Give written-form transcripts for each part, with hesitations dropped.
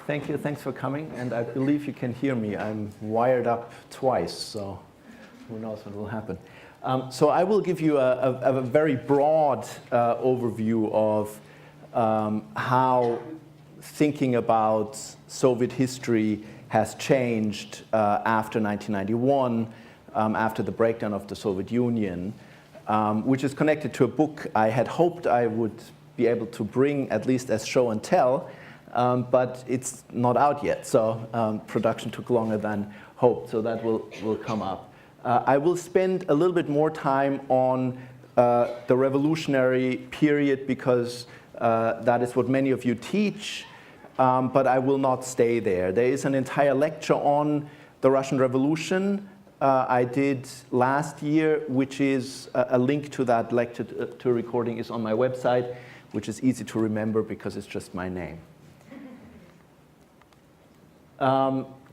Thank you. Thanks for coming. And I believe you can hear me. I'm wired up twice, so who knows what will happen. So I will give you a very broad overview of how thinking about Soviet history has changed after 1991, after the breakdown of the Soviet Union, which is connected to a book I had hoped I would be able to bring at least as show and tell, but it's not out yet, so production took longer than hoped, so that will come up. I will spend a little bit more time on the revolutionary period because that is what many of you teach, but I will not stay there. There is an entire lecture on the Russian Revolution I did last year, which is a link to that lecture to a recording is on my website, which is easy to remember because it's just my name.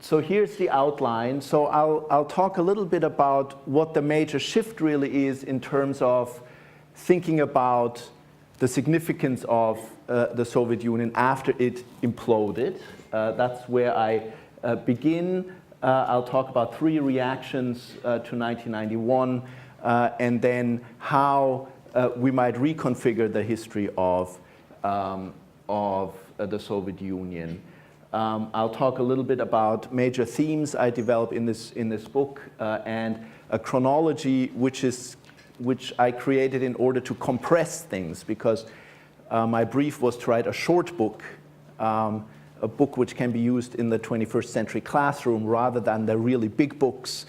So here's the outline. So I'll talk a little bit about what the major shift really is in terms of thinking about the significance of the Soviet Union after it imploded. That's where I begin. I'll talk about three reactions to 1991 and then how we might reconfigure the history of the Soviet Union. I'll talk a little bit about major themes I develop in this book and a chronology which I created in order to compress things because my brief was to write a short book, a book which can be used in the 21st century classroom rather than the really big books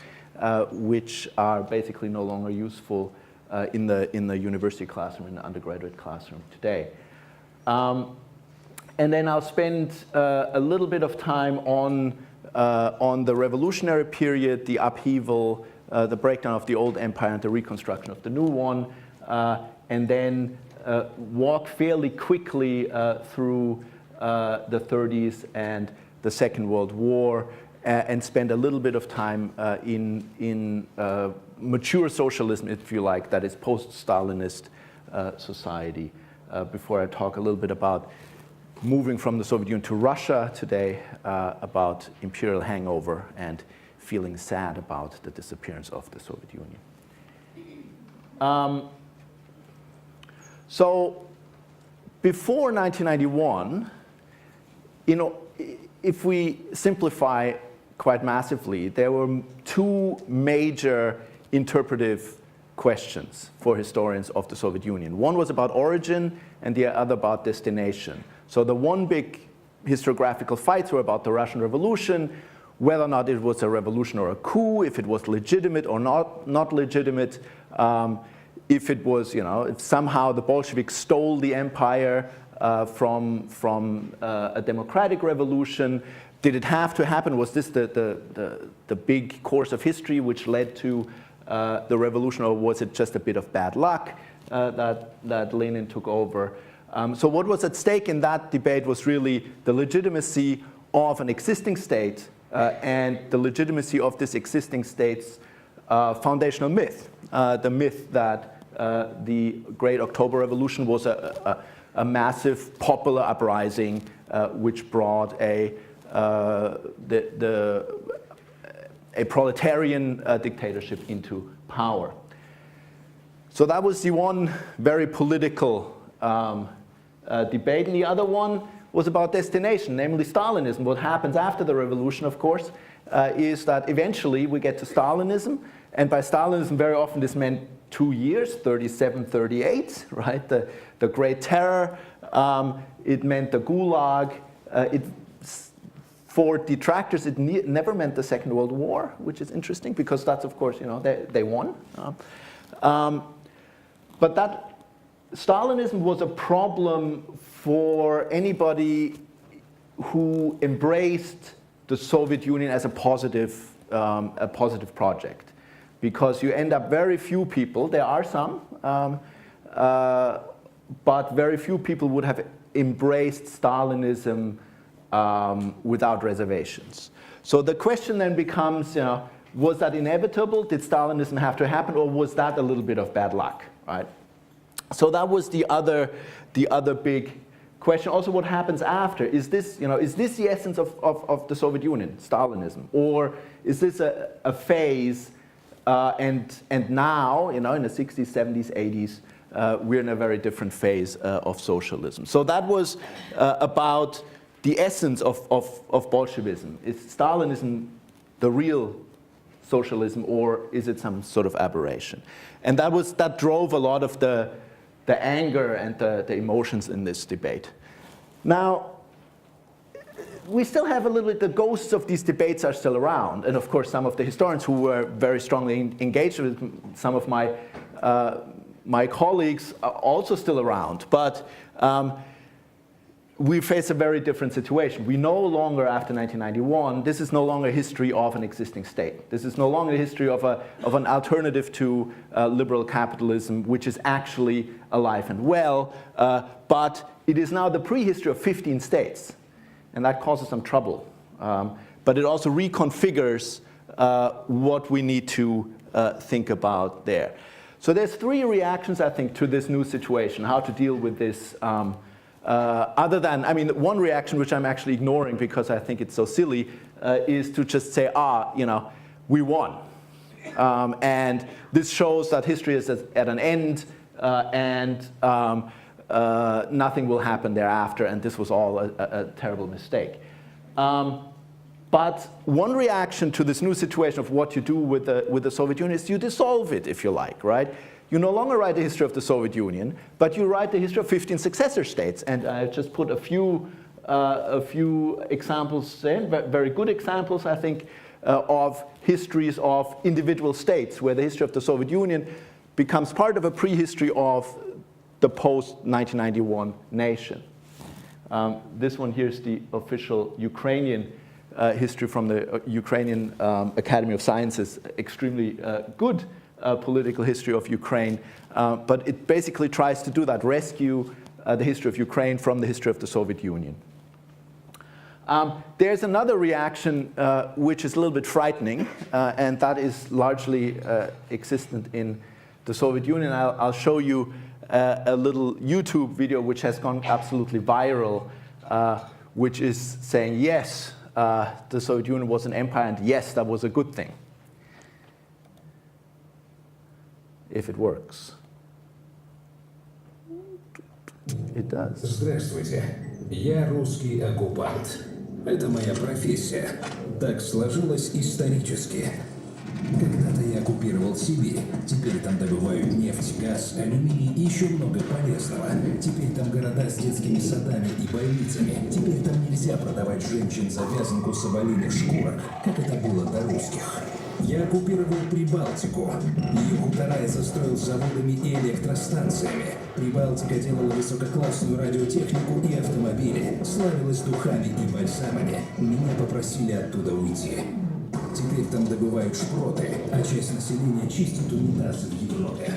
which are basically no longer useful in the university classroom, in the undergraduate classroom today. And then I'll spend a little bit of time on the revolutionary period, the upheaval, the breakdown of the old empire and the reconstruction of the new one, and then walk fairly quickly through the 30s and the Second World War, and spend a little bit of time in mature socialism, if you like, that is post-Stalinist society, before I talk a little bit about moving from the Soviet Union to Russia today, about imperial hangover and feeling sad about the disappearance of the Soviet Union. So before 1991, you know, if we simplify quite massively, there were two major interpretive questions for historians of the Soviet Union. One was about origin and the other about destination. So the one big historiographical fights were about the Russian Revolution, whether or not it was a revolution or a coup, if it was legitimate or not legitimate, if it was, you know, if somehow the Bolsheviks stole the empire from a democratic revolution. Did it have to happen? Was this the big course of history which led to the revolution, or was it just a bit of bad luck that Lenin took over? So what was at stake in that debate was really the legitimacy of an existing state and the legitimacy of this existing state's foundational myth, the myth that the Great October Revolution was a massive popular uprising which brought a proletarian dictatorship into power. So that was the one very political debate, and the other one was about destination, namely Stalinism. What happens after the revolution, of course, is that eventually we get to Stalinism, and by Stalinism very often this meant 2 years, 37, 38, right? The Great Terror, it meant the Gulag. For detractors, it never meant the Second World War, which is interesting because that's, of course, you know, they won. But that Stalinism was a problem for anybody who embraced the Soviet Union as a positive project, because you end up very few people. There are some, but very few people would have embraced Stalinism without reservations. So the question then becomes, you know, was that inevitable? Did Stalinism have to happen, or was that a little bit of bad luck, right? So that was the other big question also what happens after. Is this, is this the essence of the Soviet Union, Stalinism? Or is this a phase, and now, in the 60s, 70s, 80s, we're in a very different phase of socialism. So that was about the essence of Bolshevism. Is Stalinism the real socialism, or is it some sort of aberration? And that drove a lot of the anger and the emotions in this debate. Now, we still have a little bit, the ghosts of these debates are still around. And of course, some of the historians who were very strongly engaged with some of my colleagues are also still around. But we face a very different situation. We no longer, after 1991, this is no longer a history of an existing state. This is no longer a history of an alternative to liberal capitalism, which is actually alive and well, but it is now the prehistory of 15 states, and that causes some trouble. But it also reconfigures what we need to think about there. So there's three reactions, I think, to this new situation, how to deal with this. Other than, one reaction which I'm actually ignoring because I think it's so silly, is to just say, we won. And this shows that history is at an end, and nothing will happen thereafter, and this was all a terrible mistake. But one reaction to this new situation of what you do with the Soviet Union is you dissolve it, if you like, right? You no longer write the history of the Soviet Union, but you write the history of 15 successor states. And I just put a few examples there, very good examples, I think, of histories of individual states, where the history of the Soviet Union becomes part of a prehistory of the post-1991 nation. This one here is the official Ukrainian history from the Ukrainian Academy of Sciences, extremely good political history of Ukraine, but it basically tries to do that, rescue the history of Ukraine from the history of the Soviet Union. There's another reaction which is a little bit frightening, and that is largely existent in the Soviet Union. I'll show you a little YouTube video which has gone absolutely viral, which is saying, yes, the Soviet Union was an empire, and yes, that was a good thing. If it works. It does. Здравствуйте. Я русский оккупант. Это моя профессия. Так сложилось исторически. Когда-то я оккупировал Сибирь. Теперь там добывают нефть, газ, алюминий и еще много полезного. Теперь там города с детскими садами и больницами. Теперь там нельзя продавать женщин за вязанку соболиных шкурок, как это было до русских. Я оккупировал Прибалтику. Ее хутора я застроил заводами и электростанциями. Прибалтика делала высококлассную радиотехнику и автомобили, славилась духами и бальзамами. Меня попросили оттуда уйти. Теперь там добывают шпроты, а часть населения чистит унитазы в Европе.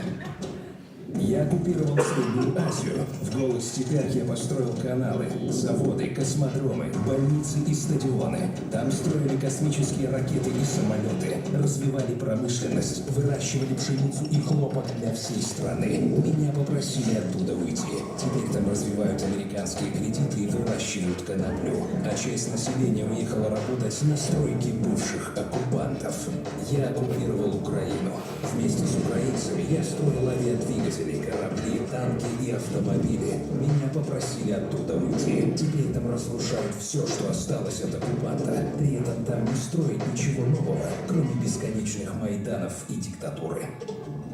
Я оккупировал Среднюю Азию. В голых степях я построил каналы, заводы, космодромы, больницы и стадионы. Там строили космические ракеты и самолеты, развивали промышленность, выращивали пшеницу и хлопок для всей страны. Меня попросили оттуда уйти. Теперь там развивают американские кредиты и выращивают коноплю. А часть населения уехала работать на стройки бывших оккупантов. Я оккупировал Украину. Вместе с украинцами я строил авиадвигатели, корабли, танки и автомобили. Меня попросили оттуда уйти. Теперь там разрушают все, что осталось от оккупанта. При этом там не строят ничего нового, кроме бесконечных майданов и диктатуры.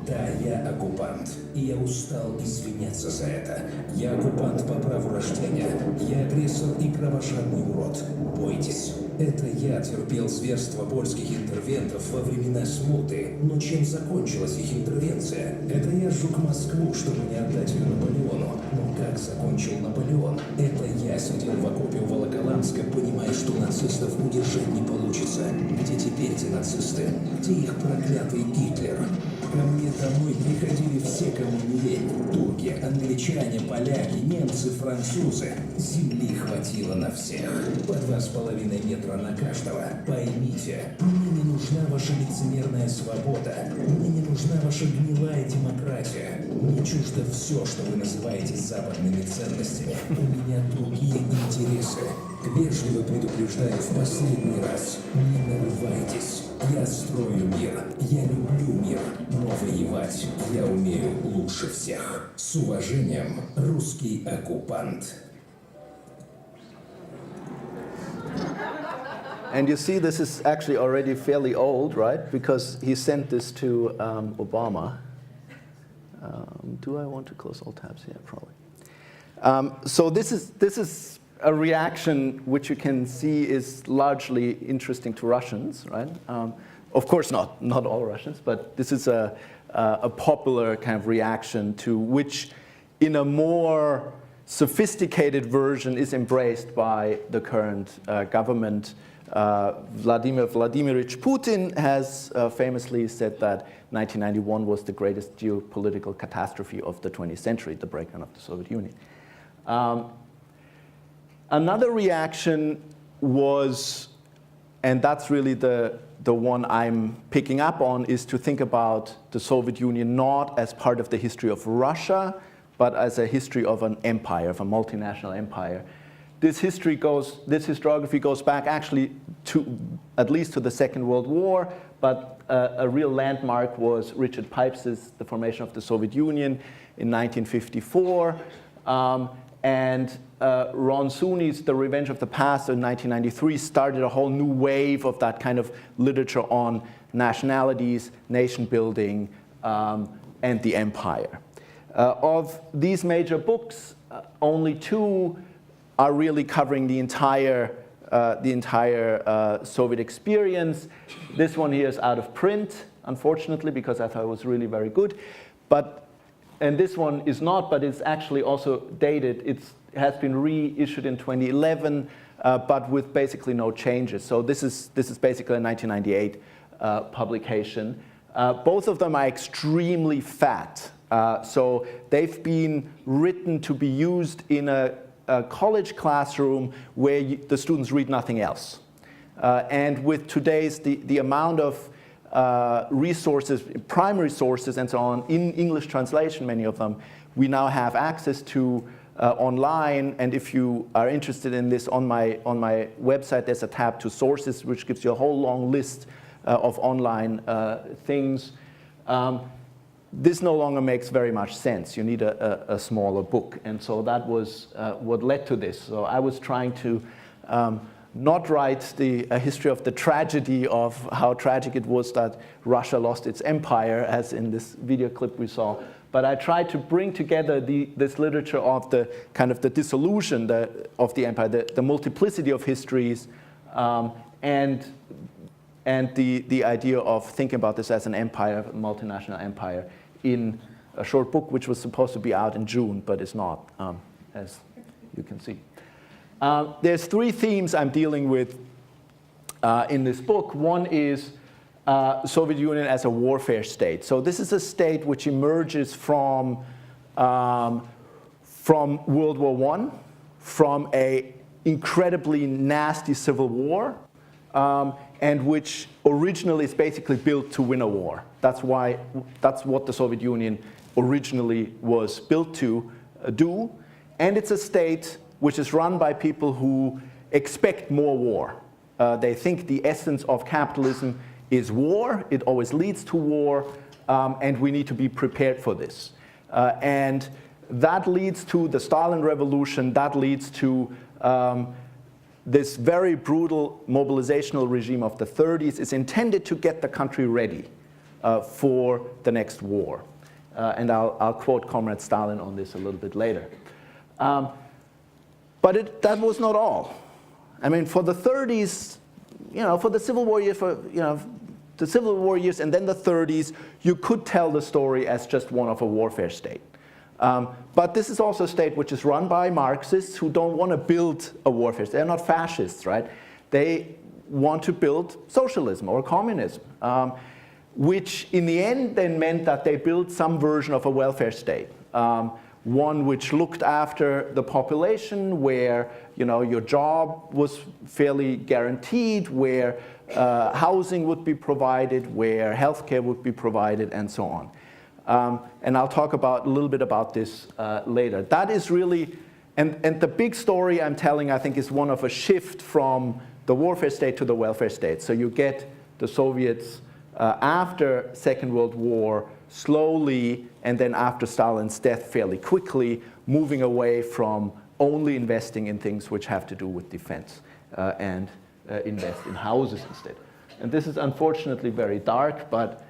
Да, я оккупант, и я устал извиняться за это. Я оккупант по праву рождения. Я агрессор и кровожадный урод. Бойтесь. Это я терпел зверство польских интервентов во времена смуты. Но чем закончилась их интервенция? Это я сжег Москву, чтобы не отдать ее Наполеону. Но как закончил Наполеон? Это я сидел в окопе у Волоколамска, понимая, что нацистов удержать не получится. Где теперь эти нацисты? Где их проклятый Гитлер? Ко мне домой приходили все, кому не лень. Турки, французы, англичане, поляки, немцы, французы. Земли хватило на всех. По 2,5 метра на каждого. Поймите, мне не нужна ваша лицемерная свобода. Мне не нужна ваша гнилая демократия. Мне чуждо все, что вы называете западными ценностями. У меня другие интересы. Вежливо предупреждаю в последний раз. Не нарывайтесь. Я строю мир. Я люблю мир. Но воевать я умею лучше всех. С уважением, русский оккупант. And you see, this is actually already fairly old, right? Because he sent this to Obama. Do I want to close all tabs? Yeah, probably. So this is a reaction which you can see is largely interesting to Russians, right? Of course not all Russians, but this is a popular kind of reaction to which in a more sophisticated version is embraced by the current government. Vladimir Vladimirovich Putin has famously said that 1991 was the greatest geopolitical catastrophe of the 20th century, the breakdown of the Soviet Union. Another reaction was, and that's really the one I'm picking up on, is to think about the Soviet Union not as part of the history of Russia, but as a history of an empire, of a multinational empire. This historiography goes back actually to at least to the Second World War, but a real landmark was Richard Pipes's The Formation of the Soviet Union in 1954. And Ron Suney's The Revenge of the Past in 1993 started a whole new wave of that kind of literature on nationalities, nation building, and the empire. Of these major books, only two are really covering the entire Soviet experience. This one here is out of print, unfortunately, because I thought it was really very good. And this one is not, but it's actually also dated. It has been reissued in 2011, but with basically no changes. So this is basically a 1998 publication. Both of them are extremely fat. So they've been written to be used in a college classroom where the students read nothing else. And with today's, the amount of resources, primary sources and so on, in English translation, many of them, we now have access to online. And if you are interested in this, on my website, there's a tab to sources, which gives you a whole long list of online things. This no longer makes very much sense. You need a smaller book. And so that was what led to this. So I was trying to not write a history of the tragedy of how tragic it was that Russia lost its empire, as in this video clip we saw. But I tried to bring together this literature of the kind of the dissolution of the empire, the multiplicity of histories, and the idea of thinking about this as an empire, a multinational empire, in a short book which was supposed to be out in June, but is not, as you can see. There's three themes I'm dealing with in this book. One is Soviet Union as a warfare state. So this is a state which emerges from World War I, from an incredibly nasty civil war, and which originally is basically built to win a war. That's what the Soviet Union originally was built to do. And it's a state which is run by people who expect more war. They think the essence of capitalism is war. It always leads to war, and we need to be prepared for this. And that leads to the Stalin Revolution. That leads to this very brutal mobilizational regime of the 30s is intended to get the country ready for the next war. And I'll quote Comrade Stalin on this a little bit later. But that was not all. I mean, for the 30s, for the Civil War years, the Civil War years and then the 30s, you could tell the story as just one of a warfare state. But this is also a state which is run by Marxists who don't want to build a warfare state. They're not fascists, right? They want to build socialism or communism, which in the end then meant that they built some version of a welfare state, one which looked after the population, where your job was fairly guaranteed, where housing would be provided, where healthcare would be provided, and so on. And I'll talk a little bit about this later. That is really, and the big story I'm telling, I think, is one of a shift from the warfare state to the welfare state. So you get the Soviets after Second World War slowly, and then after Stalin's death fairly quickly, moving away from only investing in things which have to do with defense and invest in houses instead. And this is unfortunately very dark, but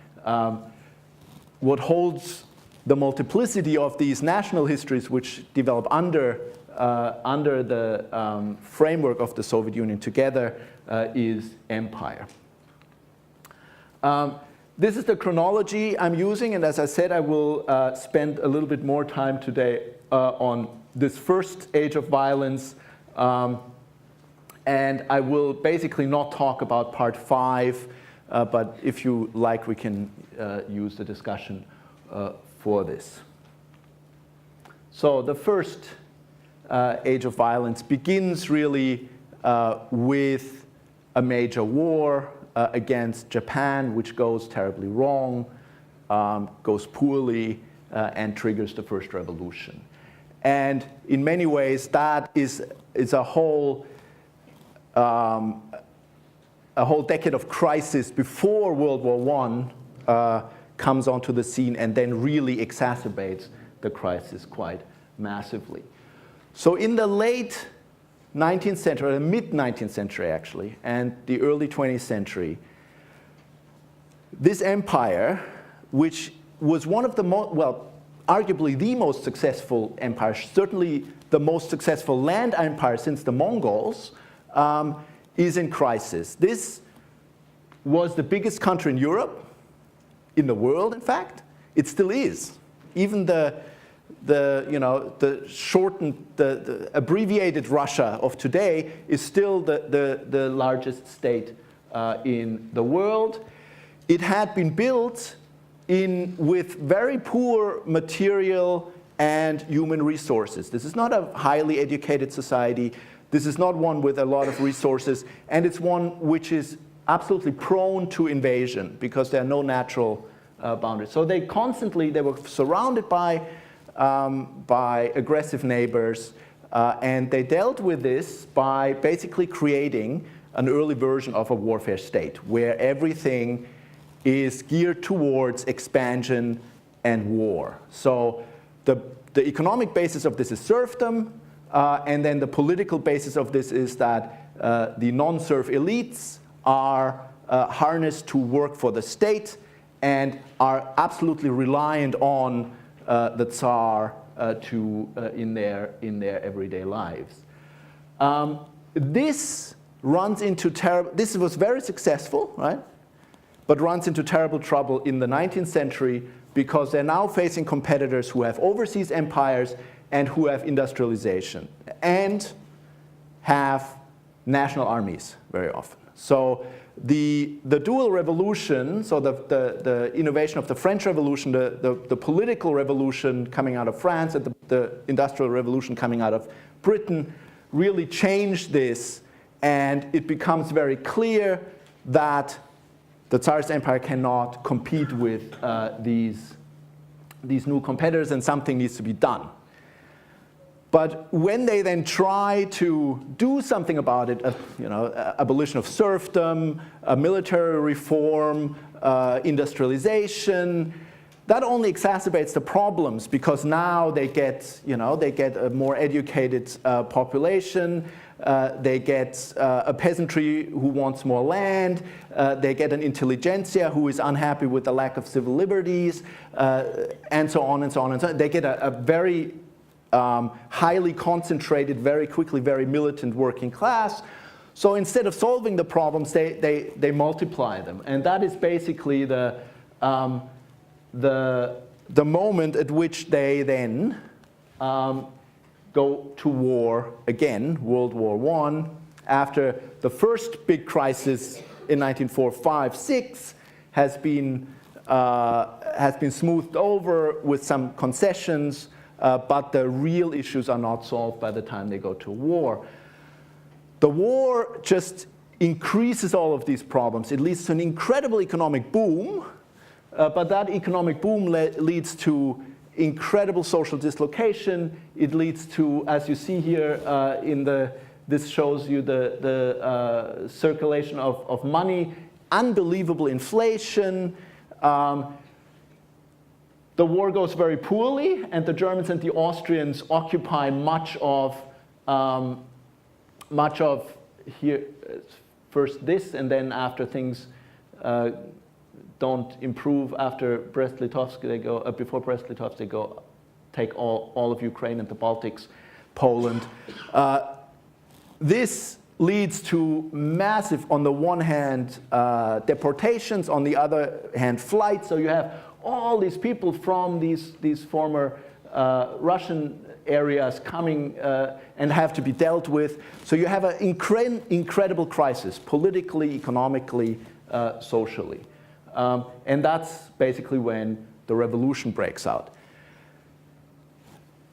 what holds the multiplicity of these national histories which develop under the framework of the Soviet Union together is empire. This is the chronology I'm using, and as I said, I will spend a little bit more time today on this first age of violence, and I will basically not talk about part 5, but if you like, we can use the discussion for this. So the first age of violence begins really with a major war against Japan, which goes terribly wrong, goes poorly, and triggers the first revolution. And in many ways, that is a whole decade of crisis before World War I comes onto the scene and then really exacerbates the crisis quite massively. So in the late 19th century, or the mid-19th century actually, and the early 20th century, this empire, which was one of the arguably the most successful empire, certainly the most successful land empire since the Mongols, is in crisis. This was the biggest country in Europe, in the world, in fact. It still is. Even the shortened, the abbreviated Russia of today is still the largest state in the world. It had been built with very poor material and human resources. This is not a highly educated society. This is not one with a lot of resources, and it's one which is absolutely prone to invasion because there are no natural boundaries. So they were surrounded by aggressive neighbors, and they dealt with this by basically creating an early version of a warfare state where everything is geared towards expansion and war. So the economic basis of this is serfdom, and then the political basis of this is that the non-serf elites are harnessed to work for the state and are absolutely reliant on the Tsar in their everyday lives. This was very successful, right? But runs into terrible trouble in the 19th century because they're now facing competitors who have overseas empires and who have industrialization and have national armies very often. So the dual revolution, so the innovation of the French Revolution, the political revolution coming out of France and the industrial revolution coming out of Britain really changed this, and it becomes very clear that the Tsarist empire cannot compete with these new competitors, and something needs to be done. But when they then try to do something about it, abolition of serfdom, military reform, industrialization, that only exacerbates the problems because now they get a more educated population. They get a peasantry who wants more land. They get an intelligentsia who is unhappy with the lack of civil liberties, and so on and so on and so on. They get a very highly concentrated, very quickly, very militant working class. So instead of solving the problems, they multiply them, and that is basically the moment at which they then go to war again, World War I, after the first big crisis in 1945-6 has been smoothed over with some concessions. but the real issues are not solved by the time they go to war. The war just increases all of these problems. It leads to an incredible economic boom, but that economic boom leads to incredible social dislocation. It leads to, as you see here this shows you the circulation of money, unbelievable inflation. The war goes very poorly, and the Germans and the Austrians occupy much of here, first this, and then after things don't improve after Brest-Litovsk, they go before Brest-Litovsk, they go take all of Ukraine and the Baltics, Poland. This leads to massive, on the one hand, deportations, on the other hand, flights. So you have all these people from these former Russian areas coming and have to be dealt with. So you have an incredible crisis, politically, economically, socially. And that's basically when the revolution breaks out.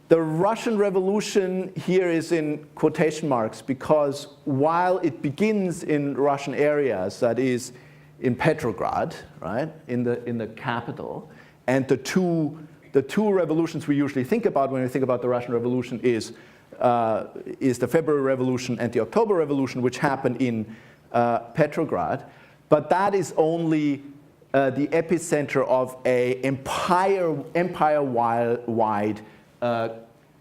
The Russian Revolution here is in quotation marks because while it begins in Russian areas, that is in Petrograd, right, in the capital, and the two revolutions we usually think about when we think about the Russian Revolution is the February Revolution and the October Revolution, which happened in Petrograd. But that is only the epicenter of an empire-wide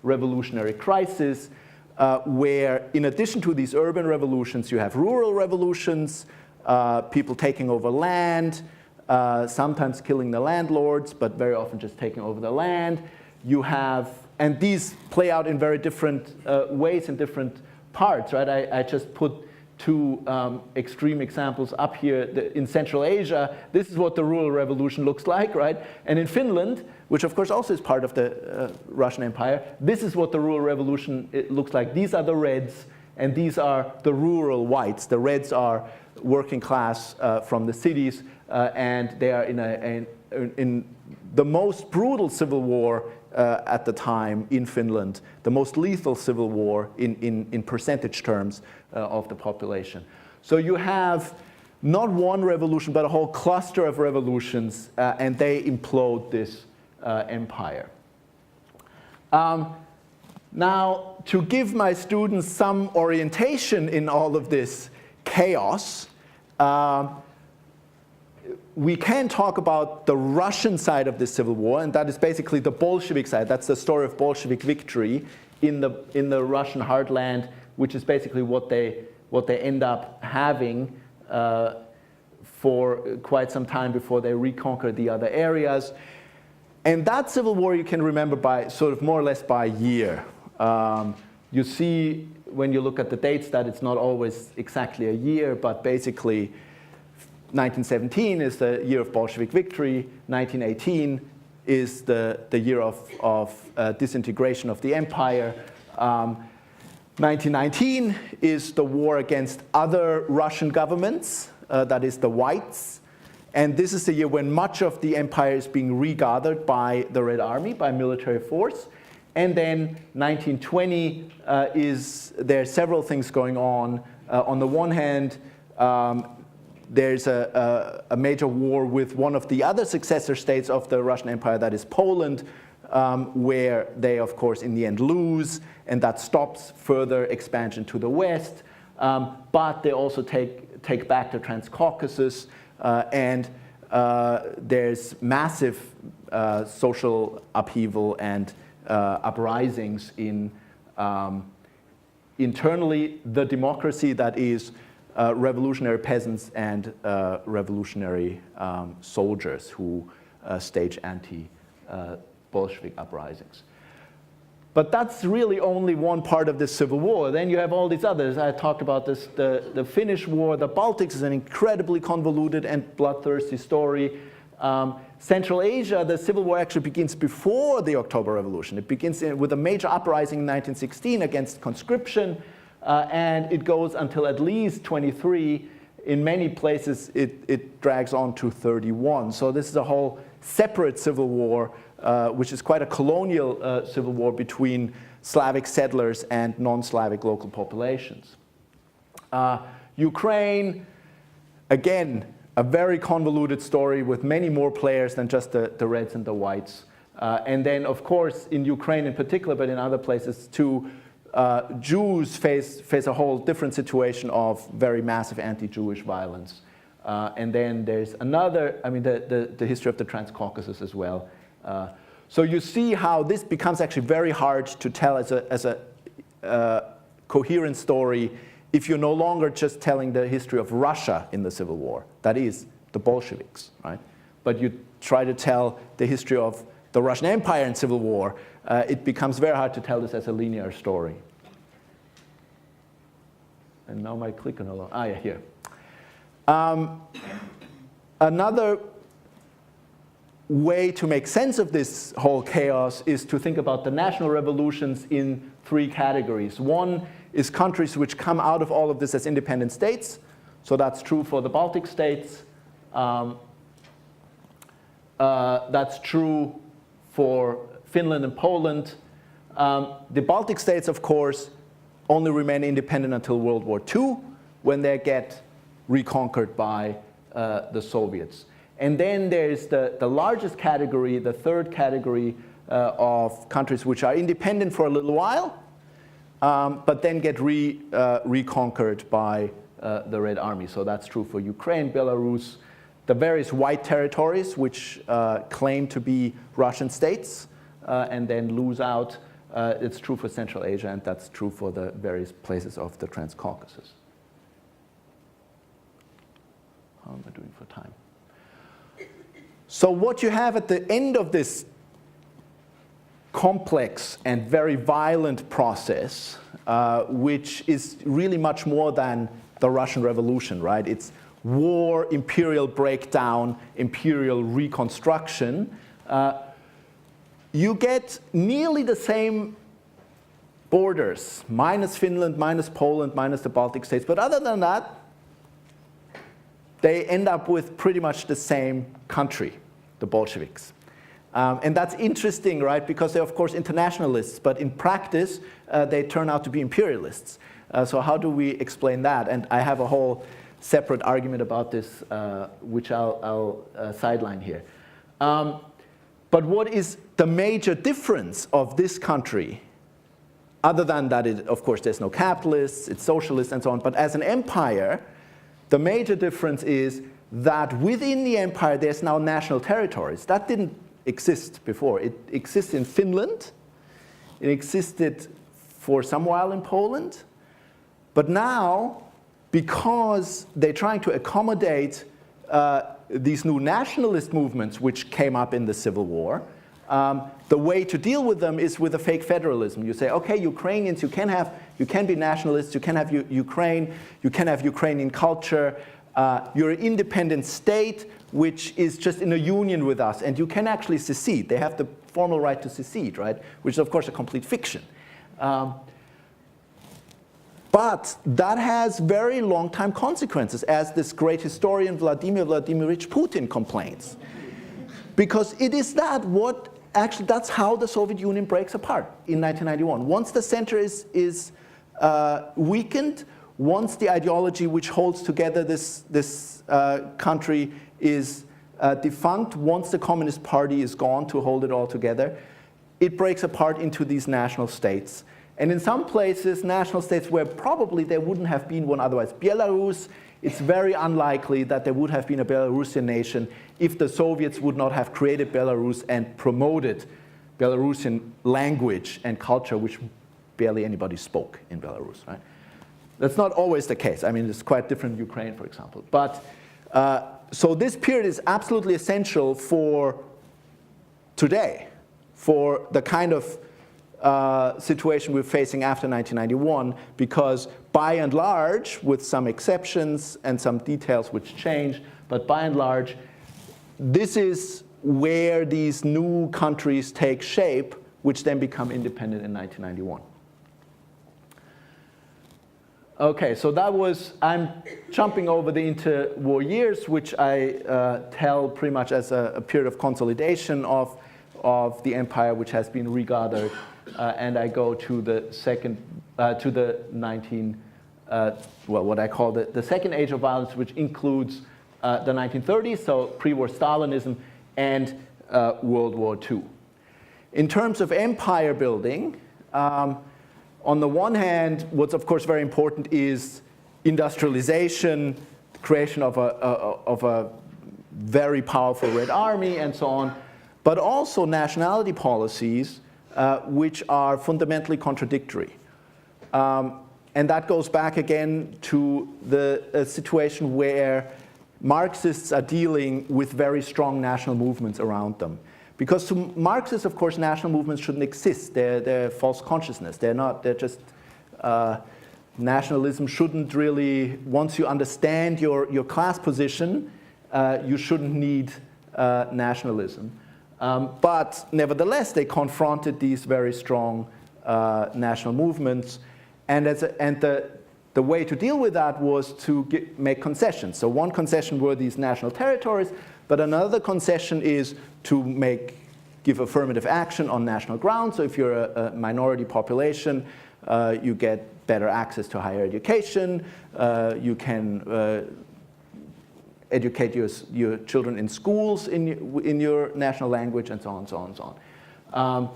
revolutionary crisis, where in addition to these urban revolutions, you have rural revolutions, people taking over land, sometimes killing the landlords, but very often just taking over the land. You have, and these play out in very different ways in different parts, right? I just put two extreme examples up here. In Central Asia, this is what the rural revolution looks like, right? And in Finland, which of course also is part of the Russian Empire, this is what the rural revolution looks like. These are the reds, and these are the rural whites. The reds are working class from the cities, and they are in the most brutal civil war at the time in Finland, the most lethal civil war in percentage terms of the population. So you have not one revolution, but a whole cluster of revolutions, and they implode this empire. Now, to give my students some orientation in all of this chaos, we can talk about the Russian side of the civil war, and that is basically the Bolshevik side. That's the story of Bolshevik victory in the Russian heartland, which is basically what they end up having for quite some time before they reconquer the other areas. And that civil war you can remember by sort of more or less by year. You see when you look at the dates that it's not always exactly a year, but basically 1917 is the year of Bolshevik victory. 1918 is the year of disintegration of the empire. 1919 is the war against other Russian governments, that is the whites. And this is the year when much of the empire is being regathered by the Red Army, by military force. And then 1920 there are several things going on. On the one hand, there's a major war with one of the other successor states of the Russian Empire, that is Poland, where they, of course, in the end lose, and that stops further expansion to the west. But they also take back the Transcaucasus, and there's massive social upheaval and uprisings in internally the democracy that is revolutionary peasants and revolutionary soldiers who stage anti-Bolshevik uprisings. But that's really only one part of this civil war. Then you have all these others. I talked about this, the Finnish War. The Baltics is an incredibly convoluted and bloodthirsty story. Central Asia, the civil war actually begins before the October Revolution. It begins with a major uprising in 1916 against conscription, and it goes until at least 23. In many places, it drags on to 31. So this is a whole separate civil war which is quite a colonial civil war between Slavic settlers and non-Slavic local populations. Ukraine, again, a very convoluted story with many more players than just the Reds and the Whites. And then, of course, in Ukraine in particular, but in other places too, Jews face a whole different situation of very massive anti-Jewish violence. And then there's another, I mean, the history of the Transcaucasus as well. So you see how this becomes actually very hard to tell as a coherent story if you're no longer just telling the history of Russia in the Civil War, that is, the Bolsheviks, right? But you try to tell the history of the Russian Empire in Civil War, it becomes very hard to tell this as a linear story. And now my clicker no longer, yeah, here. Another way to make sense of this whole chaos is to think about the national revolutions in three categories. One is countries which come out of all of this as independent states. So that's true for the Baltic states. That's true for Finland and Poland. The Baltic states, of course, only remain independent until World War II, when they get reconquered by the Soviets. And then there's the largest category, the third category of countries which are independent for a little while, but then get reconquered by the Red Army. So that's true for Ukraine, Belarus, the various white territories which claim to be Russian states and then lose out. It's true for Central Asia, and that's true for the various places of the Transcaucasus. How am I doing for time? So what you have at the end of this complex and very violent process, which is really much more than the Russian Revolution, right? It's war, imperial breakdown, imperial reconstruction. You get nearly the same borders, minus Finland, minus Poland, minus the Baltic states. But other than that, they end up with pretty much the same country, the Bolsheviks. And that's interesting, right? Because they're, of course, internationalists. But in practice, they turn out to be imperialists. So how do we explain that? And I have a whole separate argument about this, which I'll sideline here. But what is the major difference of this country, other than that, of course, there's no capitalists, it's socialist and so on, but as an empire, the major difference is that within the empire, there's now national territories. That didn't exist before. It exists in Finland. It existed for some while in Poland. But now, because they're trying to accommodate these new nationalist movements which came up in the Civil War, the way to deal with them is with a fake federalism. You say, okay, Ukrainians, you can be nationalists, you can have Ukraine, you can have Ukrainian culture, you're an independent state which is just in a union with us, and you can actually secede. They have the formal right to secede, right? Which is, of course, a complete fiction. But that has very long-time consequences, as this great historian Vladimir Vladimirovich Putin complains. Because it is actually that's how the Soviet Union breaks apart in 1991. Once the center is weakened, once the ideology which holds together this country is defunct, once the Communist Party is gone to hold it all together, it breaks apart into these national states. And in some places, national states where probably there wouldn't have been one otherwise. Belarus, it's very unlikely that there would have been a Belarusian nation if the Soviets would not have created Belarus and promoted Belarusian language and culture, which barely anybody spoke in Belarus, right? That's not always the case. I mean, it's quite different in Ukraine, for example. But so this period is absolutely essential for today, for the kind of situation we're facing after 1991, because by and large, with some exceptions and some details which change, but by and large, this is where these new countries take shape, which then become independent in 1991. Okay, so that was, I'm jumping over the interwar years, which I tell pretty much as a period of consolidation of of the empire which has been regathered, and I go to the what I call the second age of violence, which includes the 1930s, so pre-war Stalinism, and World War II. In terms of empire building, on the one hand, what's of course very important is industrialization, creation of a very powerful Red Army and so on, but also nationality policies which are fundamentally contradictory. And that goes back again to the situation where Marxists are dealing with very strong national movements around them. Because to Marxists, of course, national movements shouldn't exist. They're false consciousness. They're just, nationalism shouldn't really, once you understand your class position, you shouldn't need nationalism. But nevertheless, they confronted these very strong national movements. And the way to deal with that was to make concessions. So one concession were these national territories, but another concession is to give affirmative action on national grounds. So if you're a minority population, you get better access to higher education. You can educate your children in schools in your national language, and so on, and so on, and so on.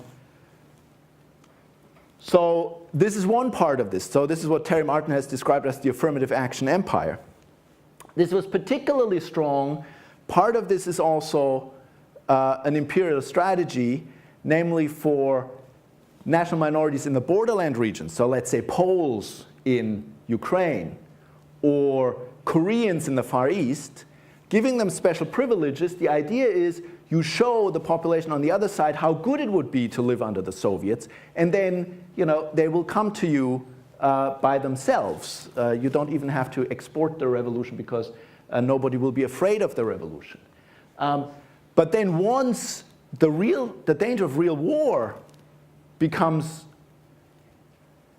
So this is one part of this. So this is what Terry Martin has described as the affirmative action empire. This was particularly strong. Part of this is also an imperial strategy, namely for national minorities in the borderland regions. So let's say Poles in Ukraine or Koreans in the Far East, giving them special privileges. The idea is you show the population on the other side how good it would be to live under the Soviets, and then they will come to you by themselves. You don't even have to export the revolution because nobody will be afraid of the revolution. But then once the danger of real war becomes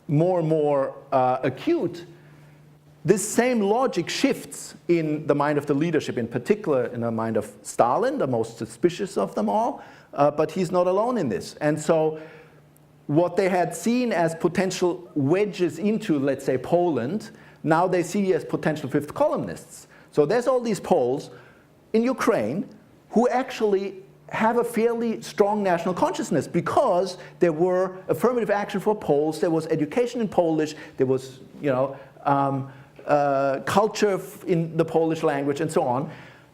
more and more acute, this same logic shifts in the mind of the leadership, in particular in the mind of Stalin, the most suspicious of them all, but he's not alone in this. And so what they had seen as potential wedges into, let's say, Poland, now they see as potential fifth columnists. So there's all these Poles in Ukraine who actually have a fairly strong national consciousness because there were affirmative action for Poles, there was education in Polish, there was, culture in the Polish language and so on.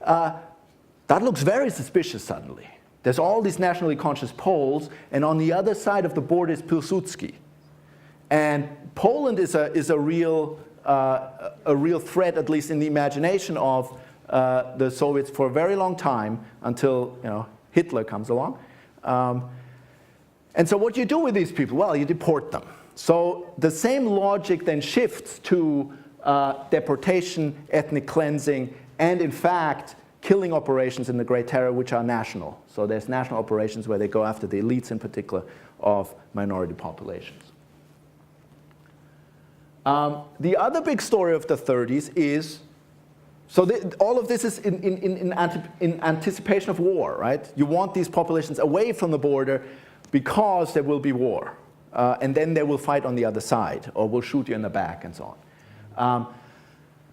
That looks very suspicious suddenly. There's all these nationally conscious Poles, and on the other side of the border is Pilsudski. And Poland is a real threat, at least in the imagination of the Soviets for a very long time, until Hitler comes along. And so what you do with these people? Well, you deport them. So the same logic then shifts to deportation, ethnic cleansing, and in fact, killing operations in the Great Terror, which are national. So there's national operations where they go after the elites in particular of minority populations. The other big story of the 30s is, so all of this is in anticipation of war, right? You want these populations away from the border because there will be war. And then they will fight on the other side, or will shoot you in the back, and so on.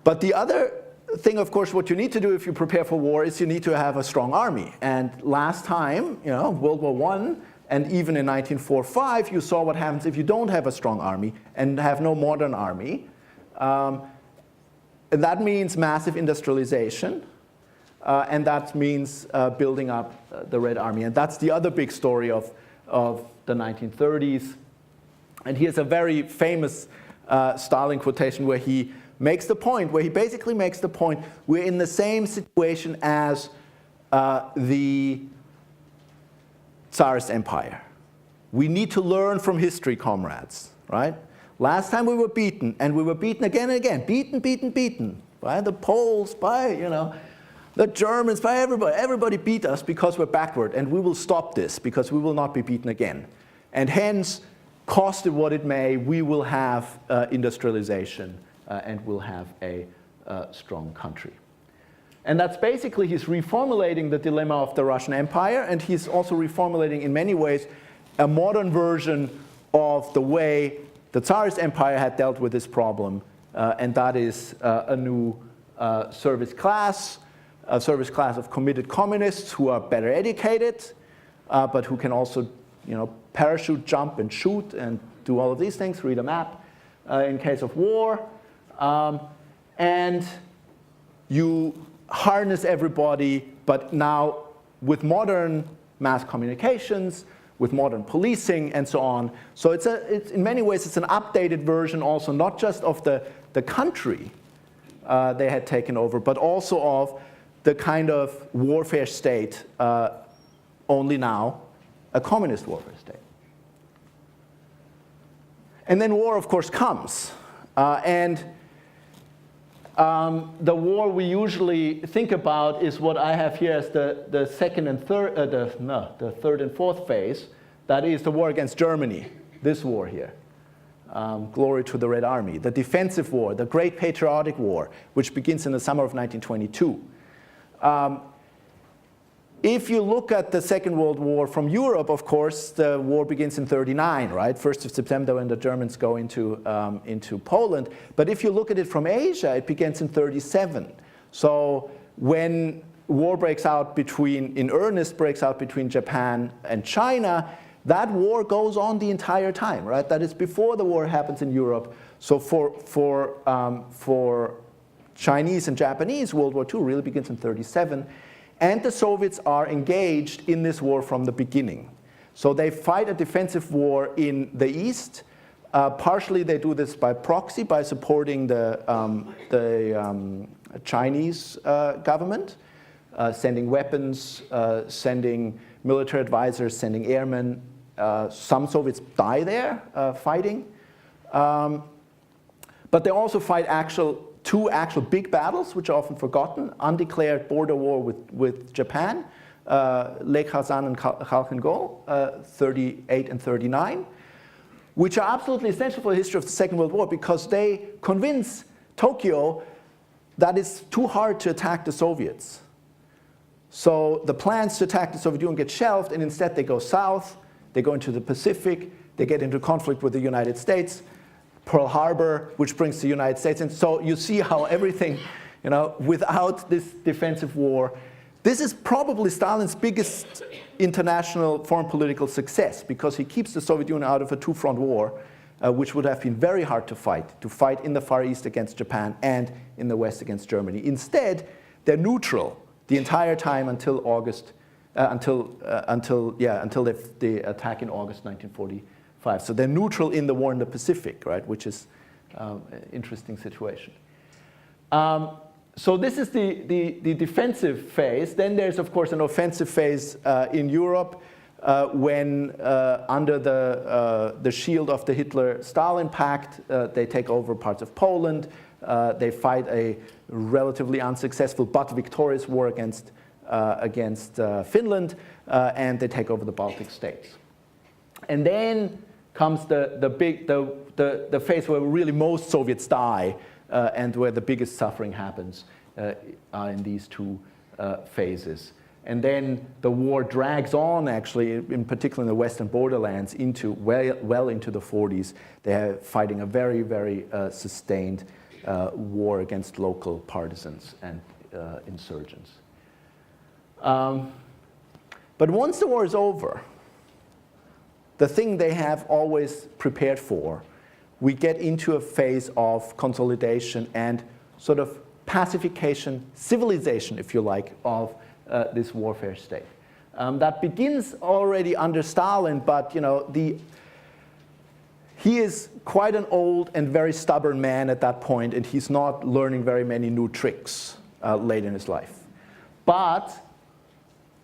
But the other thing, of course, what you need to do if you prepare for war is you need to have a strong army. And last time, World War I, and even in 1945, you saw what happens if you don't have a strong army and have no modern army. And that means massive industrialization, and that means building up the Red Army. And that's the other big story of the 1930s. And here's a very famous Stalin quotation where he makes the point, where he basically makes the point, we're in the same situation as the Tsarist Empire. We need to learn from history, comrades, right? Last time we were beaten, and we were beaten again and again. Beaten, beaten, beaten. By the Poles, by, the Germans, by everybody. Everybody beat us because we're backward, and we will stop this because we will not be beaten again. And hence, cost it what it may, we will have industrialization and we'll have a strong country. And that's basically, he's reformulating the dilemma of the Russian Empire, and he's also reformulating in many ways a modern version of the way the Tsarist Empire had dealt with this problem, and that is a new service class of committed communists who are better educated, but who can also, parachute, jump, and shoot, and do all of these things, read a map in case of war. And you harness everybody, but now with modern mass communications, with modern policing, and so on. So it's in many ways, it's an updated version also, not just of the country they had taken over, but also of the kind of warfare state, only now a communist warfare state. And then war, of course, comes. The war we usually think about is what I have here as the second and third, the third and fourth phase. That is the war against Germany, this war here. Glory to the Red Army. The defensive war, the Great Patriotic War, which begins in the summer of 1922. If you look at the Second World War from Europe, of course, the war begins in 1939, right? 1st of September when the Germans go into Poland. But if you look at it from Asia, it begins in 1937. So when war breaks out in earnest breaks out between Japan and China, that war goes on the entire time, right? That is before the war happens in Europe. So for Chinese and Japanese, World War II really begins in 1937. And the Soviets are engaged in this war from the beginning. So they fight a defensive war in the East. Partially they do this by proxy, by supporting the Chinese government, sending weapons, sending military advisors, sending airmen. Some Soviets die there fighting. But they also fight two actual big battles, which are often forgotten: undeclared border war with Japan, Lake Khasan and Khalkhin Gol, 38 and 39, which are absolutely essential for the history of the Second World War, because they convince Tokyo that it's too hard to attack the Soviets. So the plans to attack the Soviet Union get shelved, and instead they go south, they go into the Pacific, they get into conflict with the United States, Pearl Harbor, which brings the United States in. So you see how everything, without this defensive war, this is probably Stalin's biggest international foreign political success, because he keeps the Soviet Union out of a two-front war, which would have been very hard to fight in the Far East against Japan and in the West against Germany. Instead, they're neutral the entire time until August, until the attack in August 1945. So they're neutral in the war in the Pacific, right, which is an interesting situation. So this is the defensive phase. Then there's, of course, an offensive phase in Europe when, under the shield of the Hitler-Stalin Pact, they take over parts of Poland. They fight a relatively unsuccessful but victorious war against Finland, and they take over the Baltic states. And then comes the phase where really most Soviets die, and where the biggest suffering happens in these two phases. And then the war drags on, actually, in particular in the Western borderlands, into well into the 40s. They're fighting a very, very sustained war against local partisans and insurgents. But once the war is over, the thing they have always prepared for, we get into a phase of consolidation and sort of pacification, civilization, if you like, of this warfare state. That begins already under Stalin, but he is quite an old and very stubborn man at that point, and he's not learning very many new tricks late in his life. But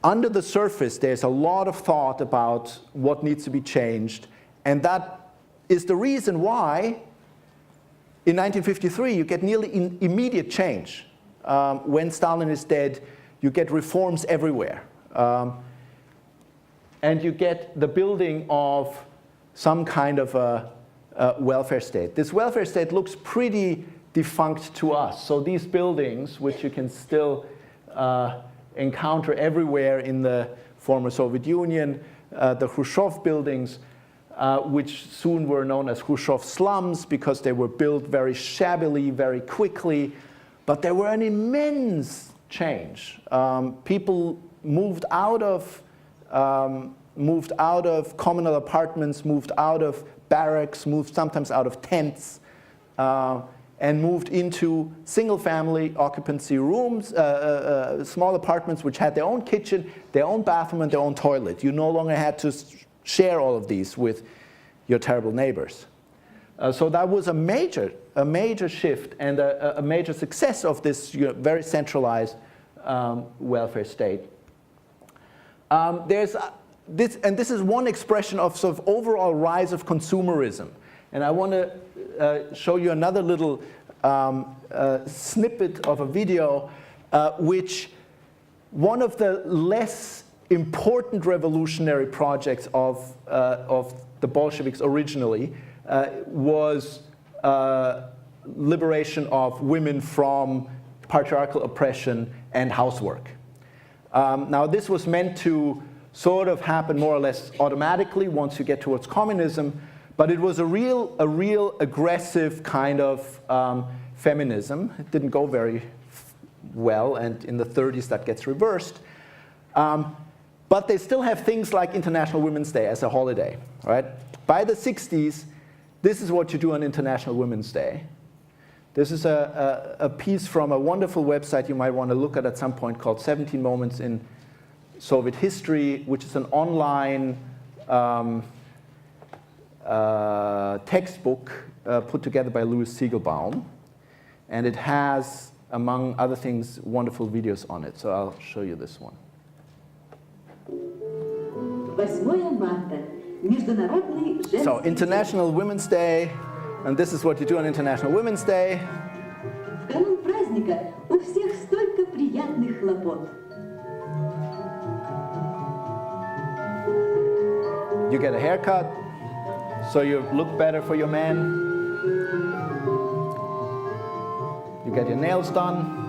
under the surface, there's a lot of thought about what needs to be changed, and that is the reason why in 1953 you get nearly immediate change. When Stalin is dead, you get reforms everywhere. And you get the building of some kind of a welfare state. This welfare state looks pretty defunct to us. So these buildings, which you can still encounter everywhere in the former Soviet Union, the Khrushchev buildings, which soon were known as Khrushchev slums because they were built very shabbily, very quickly. But there were an immense change. People moved out of communal apartments, moved out of barracks, moved sometimes out of tents, and moved into single-family occupancy rooms, small apartments which had their own kitchen, their own bathroom, and their own toilet. You no longer had to share all of these with your terrible neighbors. So that was a major shift and a major success of this very centralized welfare state. This is one expression of sort of overall rise of consumerism. And I want to show you another little snippet of a video, which one of the less important revolutionary projects of the Bolsheviks originally was liberation of women from patriarchal oppression and housework. Now, this was meant to sort of happen more or less automatically once you get towards communism, but it was a real aggressive kind of feminism. It didn't go very well, and in the 30s that gets reversed. But they still have things like International Women's Day as a holiday, right? By the 60s, this is what you do on International Women's Day. This is a piece from a wonderful website you might want to look at some point called 17 Moments in Soviet History, which is an online textbook put together by Louis Siegelbaum. And it has, among other things, wonderful videos on it. So I'll show you this one. 8 марта. Международный женский So, International Women's Day, and this is what you do on International Women's Day. В канун праздника у всех столько приятных хлопот. You get a haircut, so you look better for your man. You get your nails done.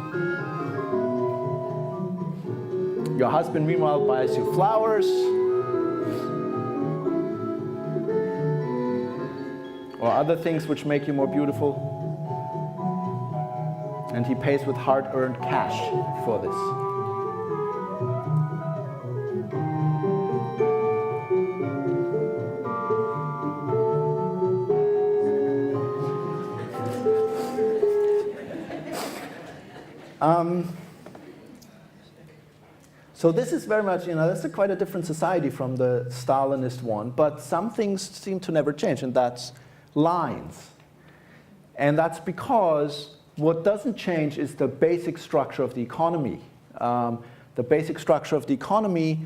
Your husband, meanwhile, buys you flowers. Or other things which make you more beautiful. And he pays with hard-earned cash for this. So this is very much, that's quite a different society from the Stalinist one, but some things seem to never change, and that's lines. And that's because what doesn't change is the basic structure of the economy. The basic structure of the economy,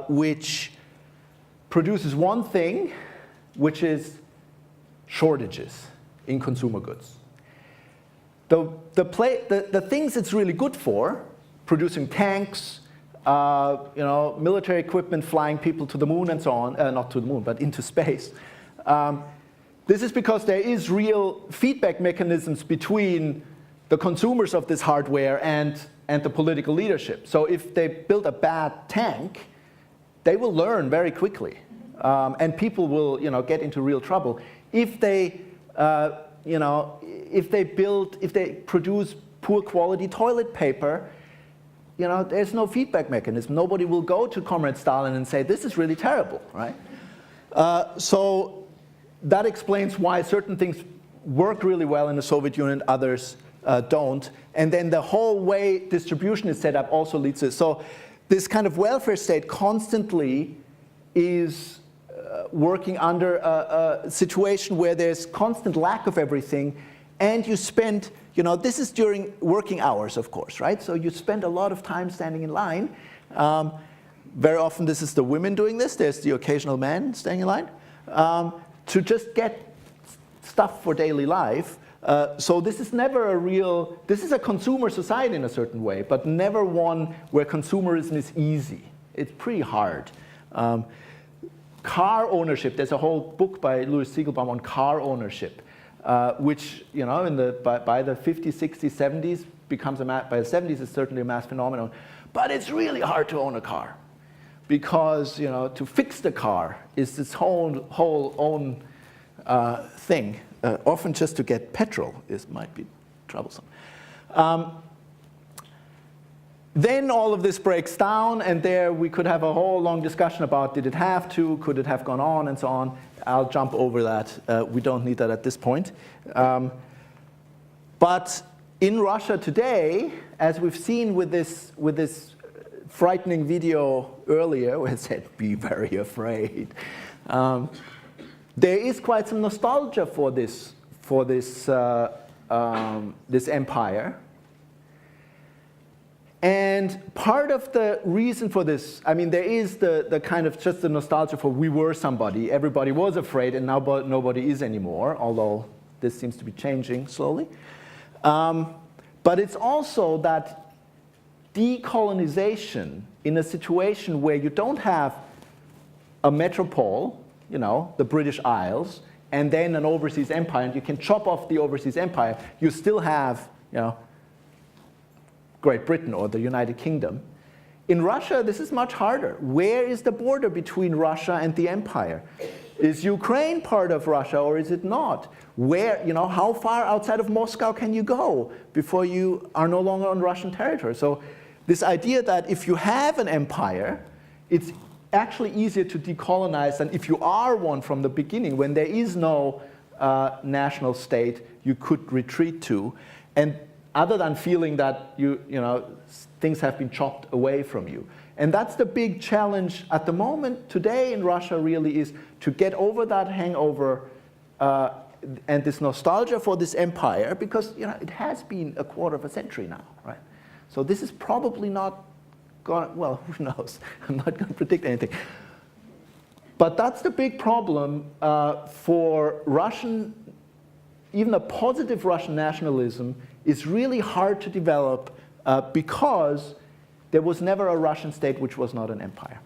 which produces one thing, which is shortages in consumer goods. The things it's really good for, producing tanks, military equipment, flying people to the moon and so on, not to the moon, but into space. This is because there is real feedback mechanisms between the consumers of this hardware and the political leadership. So if they build a bad tank, they will learn very quickly, and people will, get into real trouble. If they, if they produce poor quality toilet paper, there's no feedback mechanism. Nobody will go to Comrade Stalin and say, this is really terrible, right? So that explains why certain things work really well in the Soviet Union, others don't. And then the whole way distribution is set up also leads to this. So this kind of welfare state constantly is working under a situation where there's constant lack of everything, and you spend, this is during working hours, of course, right? So you spend a lot of time standing in line. Very often this is the women doing this. There's the occasional man standing in line. To just get stuff for daily life. So this is never this is a consumer society in a certain way, but never one where consumerism is easy. It's pretty hard. Car ownership, there's a whole book by Louis Siegelbaum on car ownership. which, you know, by the 50s, 60s, 70s becomes by the 70s it's certainly a mass phenomenon. But it's really hard to own a car because, you know, to fix the car is this whole own thing. Often just to get petrol might be troublesome. Then all of this breaks down, and there we could have a whole long discussion about did it have to, could it have gone on, and so on. I'll jump over that. We don't need that at this point. But in Russia today, as we've seen with this frightening video earlier, where it said, "Be very afraid," there is quite some nostalgia for this empire. And part of the reason for this, I mean, there is the kind of just the nostalgia for we were somebody, everybody was afraid, and now nobody is anymore, although this seems to be changing slowly. But it's also that decolonization in a situation where you don't have a metropole, you know, the British Isles, and then an overseas empire, and you can chop off the overseas empire, you still have, you know, Great Britain or the United Kingdom. In Russia, this is much harder. Where is the border between Russia and the empire? Is Ukraine part of Russia or is it not? Where, you know, how far outside of Moscow can you go before you are no longer on Russian territory? So this idea that if you have an empire, it's actually easier to decolonize than if you are one from the beginning, when there is no national state you could retreat to. And other than feeling that you know, things have been chopped away from you. And that's the big challenge at the moment today in Russia really is to get over that hangover and this nostalgia for this empire, because, you know, it has been a quarter of a century now, right? So this is probably not going, well, who knows? I'm not going to predict anything. But that's the big problem for Russian, even a positive Russian nationalism is really hard to develop because there was never a Russian state which was not an empire.